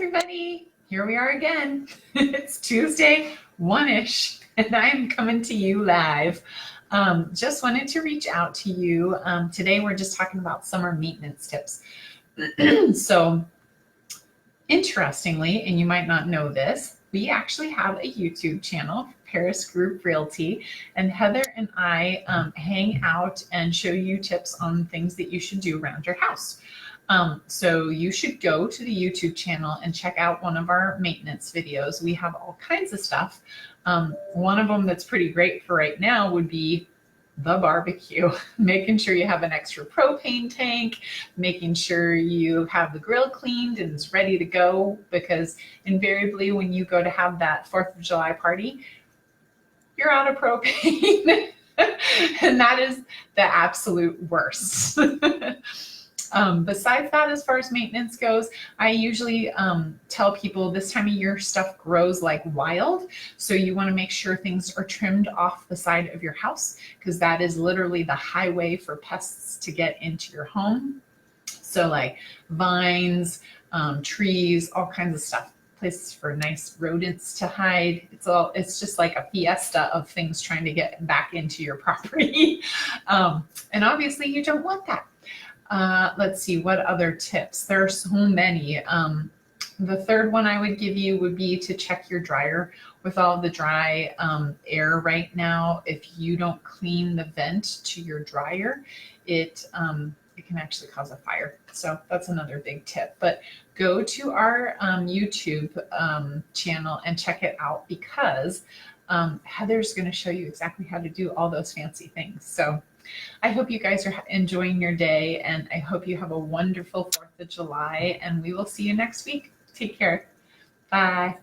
everybody. Here we are again. It's Tuesday, 1-ish, and I'm coming to you live. Just wanted to reach out to you. Today we're just talking about summer maintenance tips. So interestingly, and you might not know this, we actually have a YouTube channel, Paris Group Realty, and Heather and I hang out and show you tips on things that you should do around your house. So you should go to the YouTube channel and check out one of our maintenance videos. We have all kinds of stuff. One of them that's pretty great for right now would be the barbecue, making sure you have an extra propane tank, making sure you have the grill cleaned and it's ready to go, because invariably when you go to have that 4th of July party, you're out of propane. And that is the absolute worst. Besides that, as far as maintenance goes, I usually tell people this time of year stuff grows like wild. So you want to make sure things are trimmed off the side of your house, because that is literally the highway for pests to get into your home. So like vines, trees, all kinds of stuff. Places for nice rodents to hide. It's just like a fiesta of things trying to get back into your property. And obviously you don't want that. Let's see, what other tips? There are so many. The third one I would give you would be to check your dryer. With all the dry air right now, if you don't clean the vent to your dryer, it can actually cause a fire. So that's another big tip. But go to our YouTube channel and check it out, because Heather's going to show you exactly how to do all those fancy things. So I hope you guys are enjoying your day, and I hope you have a wonderful 4th of July, and we will see you next week. Take care. Bye.